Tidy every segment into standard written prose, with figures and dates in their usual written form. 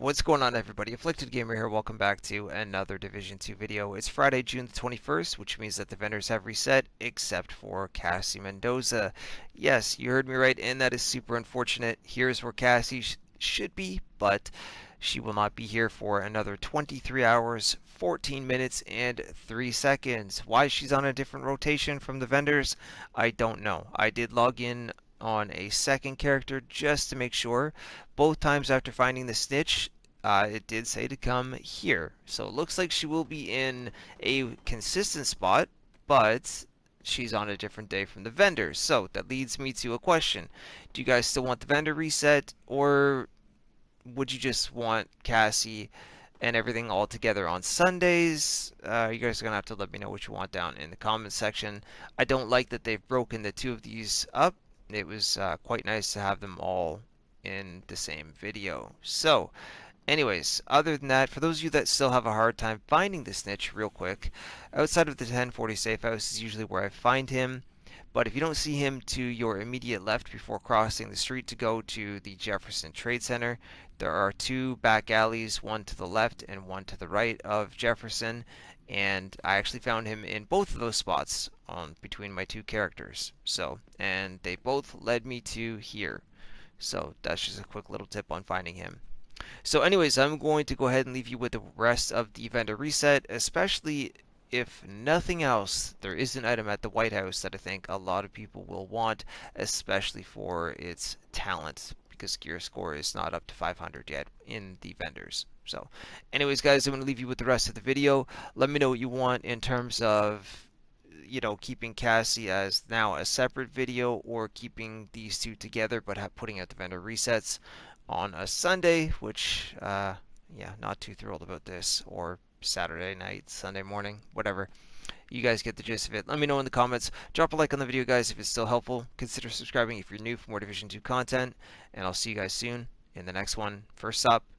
What's going on, everybody? Afflicted Gamer here. Welcome back to another Division 2 video. It's Friday, June the 21st, which means that the vendors have reset, except for Cassie Mendoza. Yes, you heard me right, and that is super unfortunate. Here's where Cassie should be, but she will not be here for another 23 hours, 14 minutes, and 3 seconds. Why she's on a different rotation from the vendors, I don't know. I did log in on a second character just to make sure. Both times after finding the snitch, it did say to come here. So it looks like she will be in a consistent spot, but she's on a different day from the vendors. So that leads me to a question. Do you guys still want the vendor reset, or would you just want Cassie and everything all together on Sundays? You guys are going to have to let me know what you want down in the comments section. I don't like that they've broken the two of these up. It was quite nice to have them all in the same video. So, anyways, other than that, for those of you that still have a hard time finding the snitch, real quick, outside of the 1040 safe house is usually where I find him. But if you don't see him to your immediate left before crossing the street to go to the Jefferson Trade Center, there are two back alleys, one to the left and one to the right of Jefferson. And I actually found him in both of those spots between my two characters. So, and they both led me to here. So that's just a quick little tip on finding him. So anyways, I'm going to go ahead and leave you with the rest of the vendor reset, especially if nothing else, there is an item at the White House that I think a lot of people will want, especially for its talent, because gear score is not up to 500 yet in the vendors. So anyways, guys, I'm going to leave you with the rest of the video. Let me know what you want in terms of, you know, keeping Cassie as now a separate video, or keeping these two together but putting out the vendor resets on a Sunday, which, yeah, not too thrilled about this, or Saturday night, Sunday morning, whatever. You guys get the gist of it. Let me know in the comments. Drop a like on the video, guys, if it's still helpful. Consider subscribing if you're new for more Division 2 content, and I'll see you guys soon in the next one.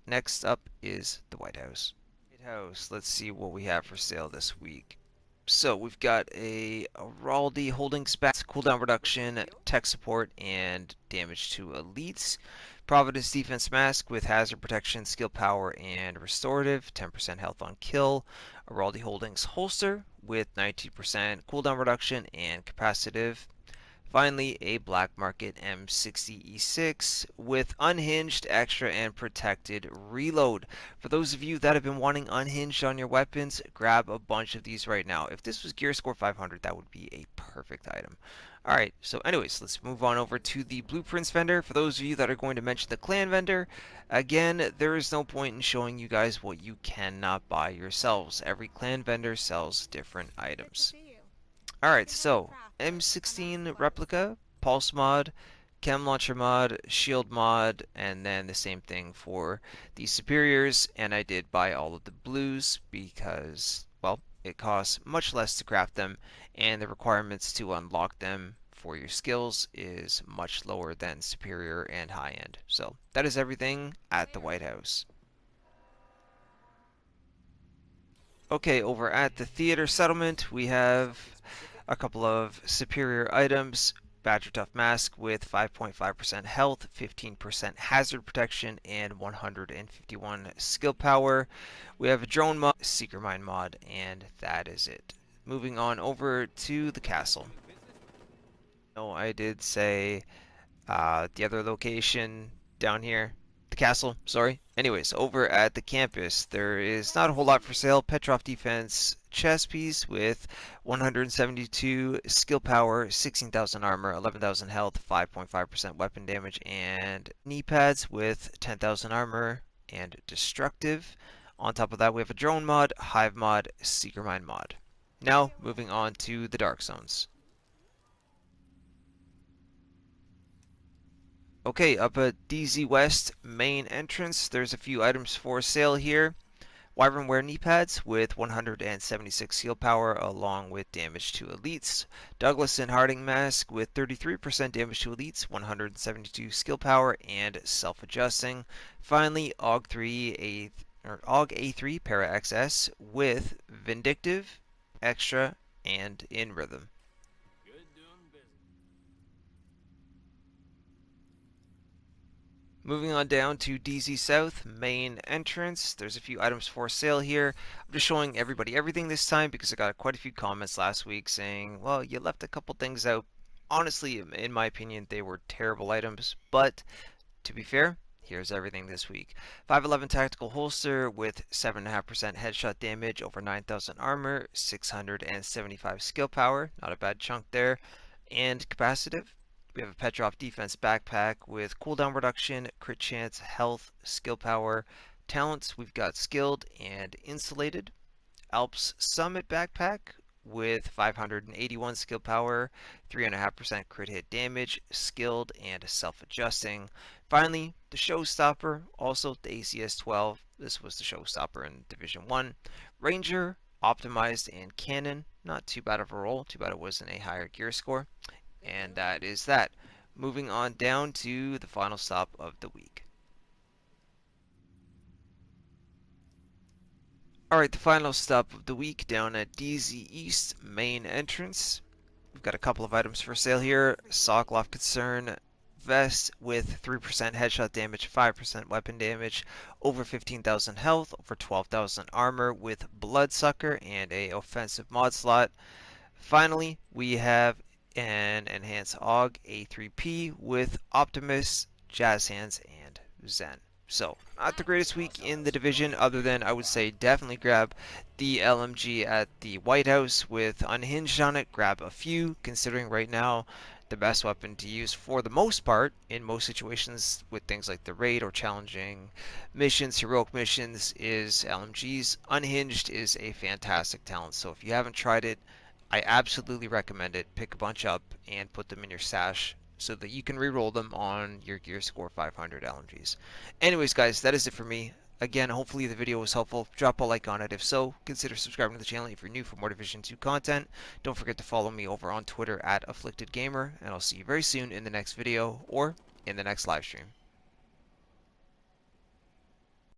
Next up is the White House. White House, let's see what we have for sale this week. So we've got a Raldi holding spec, cooldown reduction, tech support, and damage to elites. Providence defense mask with hazard protection, skill power, and restorative, 10% health on kill. A Raldi Holdings holster with 19% cooldown reduction and capacitive. Finally, a Black Market M60E6 with unhinged, extra, and protected reload. For those of you that have been wanting unhinged on your weapons, grab a bunch of these right now. If this was gear score 500, that would be a perfect item. Alright, so anyways, let's move on over to the blueprints vendor. For those of you that are going to mention the clan vendor, again, there is no point in showing you guys what you cannot buy yourselves. Every clan vendor sells different items. Alright, so M16 replica, pulse mod, chem launcher mod, shield mod, and then the same thing for the superiors. And I did buy all of the blues because, well, it costs much less to craft them, and the requirements to unlock them for your skills is much lower than superior and high end. So that is everything at the White House. Okay, over at the theater settlement, we have a couple of superior items. Badger Tough Mask with 5.5% health, 15% hazard protection, and 151 skill power. We have a drone mod, Seeker Mine mod, and that is it. Moving on over to the castle. No, I did say the other location down here. The castle, sorry. Anyways, over at the campus, there is not a whole lot for sale. Petrov defense chest piece with 172 skill power, 16,000 armor, 11,000 health, 5.5% weapon damage, and knee pads with 10,000 armor and destructive. On top of that, we have a drone mod, hive mod, seeker mine mod. Now, moving on to the dark zones. Okay, up at DZ West main entrance, there's a few items for sale here. Wyvern wear knee pads with 176 skill power along with damage to elites. Douglas and Harding mask with 33% damage to elites, 172 skill power, and self-adjusting. Finally, AUG A3 Para XS with vindictive, extra, and in rhythm. Moving on down to DZ South, main entrance. There's a few items for sale here. I'm just showing everybody everything this time because I got quite a few comments last week saying, well, you left a couple things out. Honestly, in my opinion, they were terrible items, but to be fair, here's everything this week. 511 tactical holster with 7.5% headshot damage, over 9,000 armor, 675 skill power, not a bad chunk there, and capacitive. We have a Petrov defense backpack with cooldown reduction, crit chance, health, skill power. Talents, we've got skilled and insulated. Alps Summit backpack with 581 skill power, 3.5% crit hit damage, skilled and self-adjusting. Finally, the showstopper, also the ACS-12. This was the showstopper in Division 1. Ranger, optimized, and cannon. Not too bad of a roll. Too bad it wasn't a higher gear score. And that is that. Moving on down to the final stop of the week. Alright, the final stop of the week down at DZ East main entrance. We've got a couple of items for sale here. Sokolov Concern vest with 3% headshot damage, 5% weapon damage, over 15,000 health, over 12,000 armor with Bloodsucker and a offensive mod slot. Finally, we have an enhanced AUG A3P with Optimus, Jazz Hands, and Zen. So, not the greatest week in the division, other than I would say definitely grab the LMG at the White House with Unhinged on it. Grab a few, considering right now the best weapon to use for the most part in most situations with things like the raid or challenging missions, heroic missions, is LMGs. Unhinged is a fantastic talent, so if you haven't tried it, I absolutely recommend it. Pick a bunch up and put them in your stash so that you can reroll them on your Gear Score 500 LMGs. Anyways, guys, that is it for me. Again, hopefully the video was helpful. Drop a like on it. If so, consider subscribing to the channel if you're new for more Division 2 content. Don't forget to follow me over on Twitter at AfflictedGamer, and I'll see you very soon in the next video or in the next live stream.